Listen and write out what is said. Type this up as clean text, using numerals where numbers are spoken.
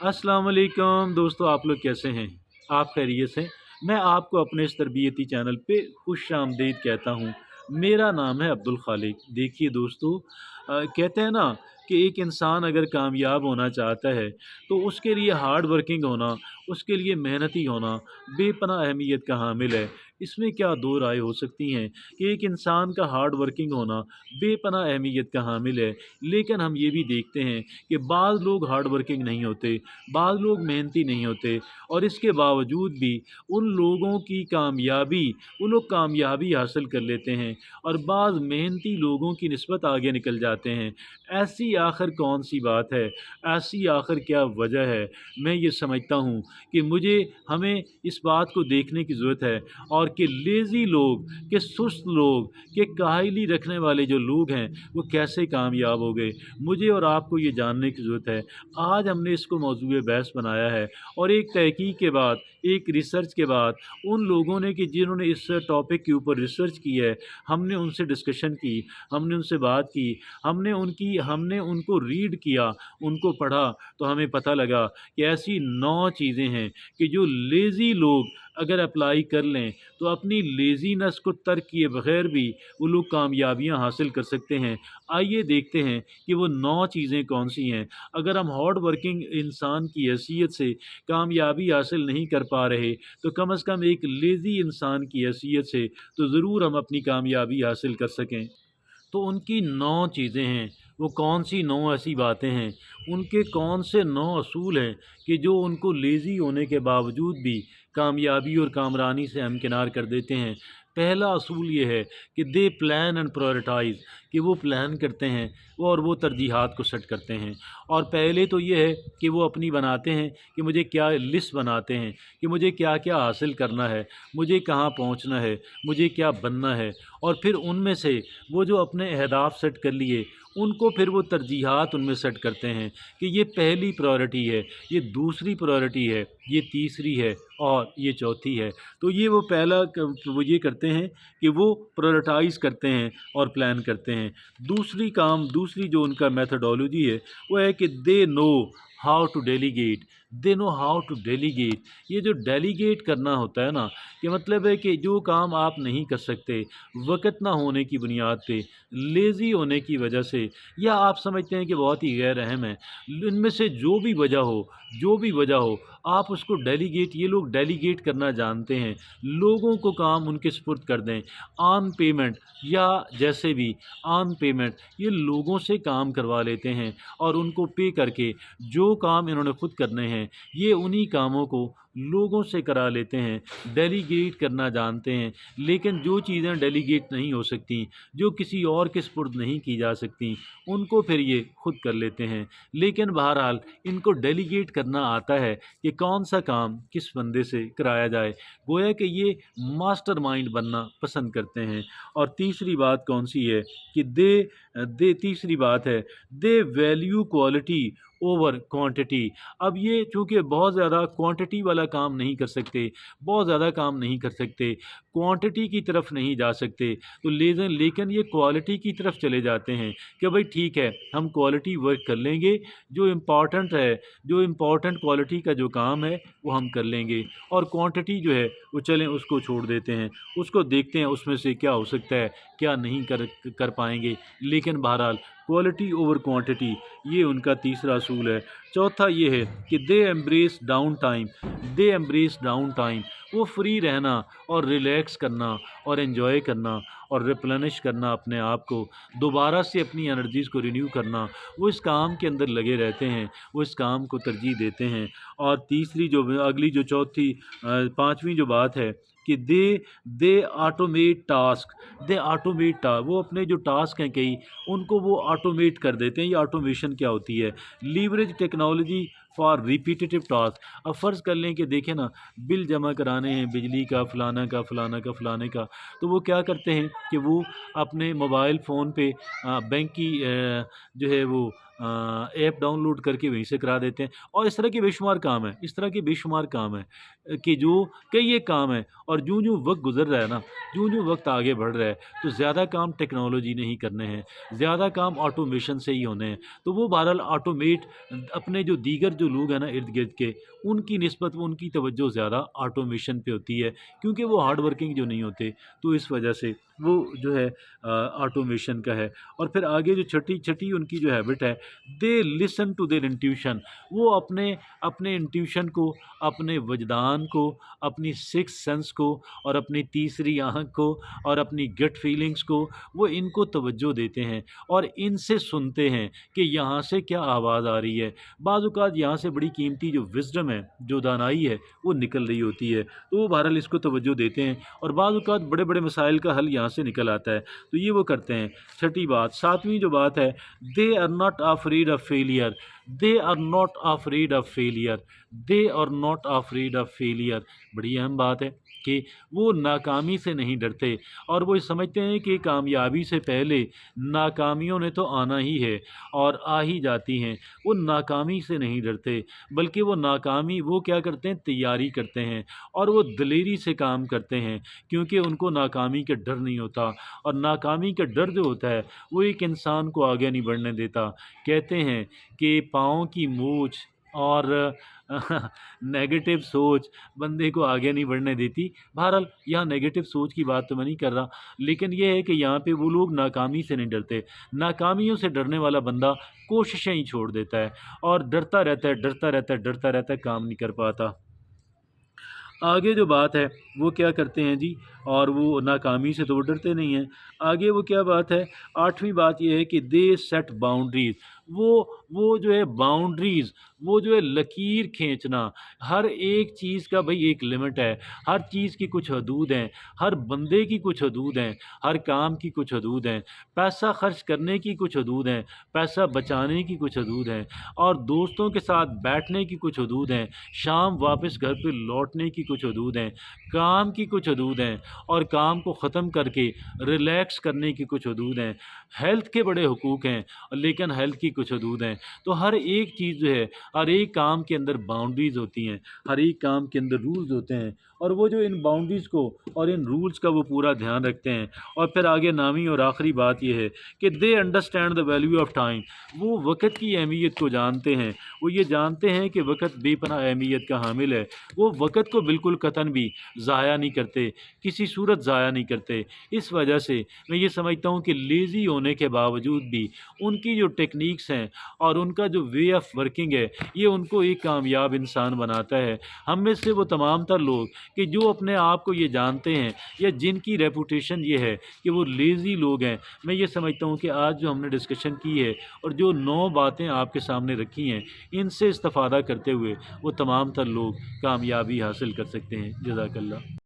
अस्सलाम वालेकुम दोस्तों, आप लोग कैसे हैं? आप खैरियत से? मैं आपको अपने इस तरबियती चैनल पे खुश-आमदीद कहता हूँ। मेरा नाम है अब्दुल खालिक। देखिए दोस्तों, कहते हैं ना कि एक इंसान अगर कामयाब होना चाहता है, तो उसके लिए हार्ड वर्किंग होना, उसके लिए मेहनती होना बेपनाह अहमियत का हामिल है। इसमें क्या दो राय हो सकती हैं कि एक इंसान का हार्ड वर्किंग होना बेपनाह अहमियत का हामिल है। लेकिन हम ये भी देखते हैं कि बाज़ लोग हार्ड वर्किंग नहीं होते, बाज़ लोग मेहनती नहीं होते और इसके बावजूद भी उन लोगों की कामयाबी वो लोग कामयाबी हासिल कर लेते हैं और बाज़ मेहनती लोगों की निस्बत आगे निकल जाते हैं। ऐसी आखिर कौन-सी बात है? ऐसी आखिर क्या वजह है? मैं ये समझता हूँ कि हमें इस बात को देखने की ज़रूरत है और कि लेज़ी लोग, कि सुस्त लोग, कि काहली रखने वाले जो लोग हैं, वो कैसे कामयाब हो गए। मुझे और आपको ये जानने की ज़रूरत है। आज हमने इसको मौज़ूए बहस बनाया है और एक तहकीक के बाद, एक रिसर्च के बाद उन लोगों ने कि जिन्होंने इस टॉपिक के ऊपर रिसर्च की है, हमने उनसे डिस्कशन की, हमने उनसे बात की, हमने उनको रीड किया, उनको पढ़ा, तो हमें पता लगा कि ऐसी 9 चीज़ें हैं कि जो लेज़ी लोग अगर अप्लाई कर लें, तो अपनी लेज़ीनेस को तर्क किए बगैर भी वो लोग कामयाबियाँ हासिल कर सकते हैं। आइए देखते हैं कि वो 9 चीज़ें कौन-सी हैं। अगर हम हार्ड वर्किंग इंसान की हैसियत से कामयाबी हासिल नहीं कर पा रहे, तो कम से कम एक लेज़ी इंसान की हैसियत से तो ज़रूर हम अपनी कामयाबी हासिल कर सकें। तो उनकी 9 चीज़ें हैं, वो कौन-सी 9 ऐसी बातें हैं, उनके कौन से 9 असूल हैं कि जो उनको लेज़ी होने के बावजूद भी कामयाबी और कामरानी से हमकिनार कर देते हैं। पहला असूल ये है कि दे प्लान एंड प्रायोरिटाइज़, कि वो प्लान करते हैं और वो तरजीहात को सेट करते हैं। और पहले तो ये है कि वो अपनी बनाते हैं कि मुझे क्या लिस्ट बनाते हैं कि मुझे क्या-क्या हासिल करना है, मुझे कहाँ पहुँचना है, मुझे क्या बनना है और फिर उनमें से वो जो अपने अहदाफ़ सेट कर लिए, उनको फिर वो तरजीहात उनमें सेट करते हैं कि ये पहली प्रायोरिटी है, ये दूसरी प्रायोरिटी है, ये तीसरी है और ये चौथी है। तो ये वो पहला क वो ये करते हैं कि वो प्रायोरिटाइज़ करते हैं और प्लान करते हैं। दूसरी जो उनका मेथोडोलॉजी है, वो है कि they know how to delegate. ये जो डेलीगेट करना होता है ना, कि मतलब है कि जो काम आप नहीं कर सकते, वक़्त ना होने की बुनियाद पे, लेज़ी होने की वजह से, या आप समझते हैं कि बहुत ही गैर अहम है, इनमें से जो भी वजह हो, आप उसको डेलीगेट ये लोग डेलीगेट करना जानते हैं। लोगों को काम उनके सुपुर्द कर दें, ऑन पेमेंट या जैसे भी ऑन पेमेंट ये लोगों से काम करवा लेते हैं और उनको पे करके जो काम इन्होंने खुद करने हैं, ये उन्हीं कामों को लोगों से करा लेते हैं। डेलीगेट करना जानते हैं, लेकिन जो चीज़ें डेलीगेट नहीं हो सकती, जो किसी और के सुपुर्द नहीं की जा सकती, उनको फिर ये खुद कर लेते हैं। लेकिन बहरहाल इनको डेलीगेट करना आता है कि कौन-सा काम किस बंदे से कराया जाए। गोया कि ये मास्टरमाइंड बनना पसंद करते हैं। और तीसरी बात कौन-सी है कि दे तीसरी बात है, दे वैल्यू क्वालिटी ओवर क्वांटिटी। अब ये चूँकि बहुत ज़्यादा क्वांटिटी वाला काम नहीं कर सकते, बहुत ज़्यादा काम नहीं कर सकते, क्वांटिटी की तरफ नहीं जा सकते, तो लेकिन ये क्वालिटी की तरफ चले जाते हैं कि भाई ठीक है, हम क्वालिटी वर्क कर लेंगे, जो इम्पोर्टेंट है, जो इम्पोर्टेंट क्वालिटी का जो काम है, वो हम कर लेंगे और क्वांटिटी जो है, वो चलें उसको छोड़ देते हैं। उसको देखते हैं उसमें से क्या हो सकता है, क्या नहीं कर कर पाएँगे। लेकिन बहरहाल क्वालिटी ओवर क्वांटिटी ये उनका तीसरा असूल है। चौथा ये है कि दे एम्ब्रेस डाउन टाइम। वो फ्री रहना और रिलैक्स करना और एन्जॉय करना और रिप्लेनिश करना अपने आप को, दोबारा से अपनी एनर्जीज़ को रिन्यू करना, वो इस काम के अंदर लगे रहते हैं, वो इस काम को तरजीह देते हैं। और तीसरी जो अगली जो चौथी 5वीं जो बात है कि दे ऑटोमेट टास्क। वो अपने जो टास्क हैं कई, उनको वो ऑटोमेट कर देते हैं। ये ऑटोमेशन क्या होती है? Leverage technology for repetitive task. अब फ़र्ज़ कर लें कि देखें ना, बिल जमा कराने हैं बिजली का, फ़लाना का, फ़लाना का, फ़लाने का, तो वो क्या करते हैं कि वो अपने मोबाइल फ़ोन पे बैंक की जो है वो ऐप डाउनलोड करके वहीं से करा देते हैं। और इस तरह के बेशुमार काम हैं, इस तरह के बेशुमार काम हैं कि जो कई एक काम हैं, और यूँ-यूँ वक़्त गुज़र रहा है ना, यूँ-यूँ वक़्त आगे बढ़ रहा है, तो ज़्यादा काम टेक्नोलॉजी ने ही करने हैं, ज़्यादा काम ऑटोमेशन से ही होने हैं। तो वो बहरहाल ऑटोमेट अपने जो दीगर जो लोग हैं ना इर्द-गिर्द के, उनकी निस्बत उनकी तवज्जो ज़्यादा ऑटोमेशन पे होती है, क्योंकि वो हार्ड वर्किंग जो नहीं होते, तो इस वजह से वो जो है ऑटोमेशन का है। और फिर आगे जो छठी छठी उनकी जो हैबिट है, they listen to their intuition. वो अपने अपने इंट्यूशन को, अपने वजदान को, अपनी सिक्स्थ सेंस को, और अपनी तीसरी आँख को, और अपनी गट फीलिंग्स को, वो इनको तवज्जो देते हैं और इनसे सुनते हैं कि यहाँ से क्या आवाज़ आ रही है। बाज़ औक़ात यहाँ से बड़ी कीमती जो विज़डम है, जो दानाई है, वो निकल रही होती है, तो वो बहरहाल इसको तवज्जो देते हैं, और बाज़ औक़ात बड़े-बड़े मसाइल का हल यहाँ से निकल आता है, तो ये वो करते हैं। छठी बात, सातवीं जो बात है, they are not afraid of failure. They are not afraid of failure. They are not afraid of failure. बड़ी अहम बात है कि वो नाकामी से नहीं डरते, और वो ये समझते हैं कि कामयाबी से पहले नाकामियों ने तो आना ही है और आ ही जाती हैं। वो नाकामी से नहीं डरते, बल्कि वो नाकामी वो क्या करते हैं, तैयारी करते हैं, और वो दिलेरी से काम करते हैं, क्योंकि उनको नाकामी का डर नहीं होता। और नाकामी का डर जो होता है, वो एक इंसान को आगे नहीं बढ़ने देता। कहते हैं कि पाँव की मूंछ और नेगेटिव सोच बंदे को आगे नहीं बढ़ने देती। बहरहाल यहाँ नेगेटिव सोच की बात तो मैं नहीं कर रहा, लेकिन ये है कि यहाँ पे वो लोग नाकामी से नहीं डरते। नाकामियों से डरने वाला बंदा कोशिशें ही छोड़ देता है, और डरता रहता है, डरता रहता है, डरता रहता है, काम नहीं कर पाता। आगे जो बात है, वो क्या करते हैं जी, और वो नाकामी से तो वो डरते नहीं हैं। आगे वो क्या बात है, आठवीं बात ये है कि दे सेट बाउंड्रीज़। वो जो है बाउंड्रीज़, वो जो है लकीर खींचना। हर एक चीज़ का भई एक लिमिट है, हर चीज़ की कुछ हदूद हैं, हर बंदे की कुछ हदूद हैं, हर काम की कुछ हदूद हैं, पैसा खर्च करने की कुछ हदूद हैं, पैसा बचाने की कुछ हदूद हैं, और दोस्तों के साथ बैठने की कुछ हदूद हैं, शाम वापस घर पे लौटने की कुछ हदूद हैं, काम की कुछ हदूद हैं, और काम को ख़त्म करके रिलैक्स करने की कुछ हदूद हैं। हेल्थ के बड़े हुकूक हैं, लेकिन हेल्थ की कुछ हदूद हैं। तो हर एक चीज़ जो है, हर एक काम के अंदर बाउंड्रीज़ होती हैं, हर एक काम के अंदर रूल्स होते हैं, और वो जो इन बाउंड्रीज़ को और इन रूल्स का वो पूरा ध्यान रखते हैं। और फिर आगे नामी और आखिरी बात ये है कि they understand the value of time. वो वक़्त की अहमियत को जानते हैं, वो ये जानते हैं कि वक़्त बेपनाह अहमियत का हामिल है। वो वक़्त को बिल्कुल कतन भी ज़ाया नहीं करते, किसी सूरत ज़ाया नहीं करते। इस वजह से मैं ये समझता हूँ कि लेज़ी होने के बावजूद भी उनकी जो टेक्निक्स हैं और उनका जो वे ऑफ़ वर्किंग है, ये उनको एक कामयाब इंसान बनाता है। हम में से वो तमाम तर लोग कि जो अपने आप को ये जानते हैं, या जिनकी रेपुटेशन ये है कि वो लेज़ी लोग हैं, मैं ये समझता हूँ कि आज जो हमने डिस्कशन की है और जो 9 बातें आपके सामने रखी हैं, इनसे इस्तिफ़ादा करते हुए वो तमाम तर लोग कामयाबी हासिल कर सकते हैं। जज़ाकल्लाह।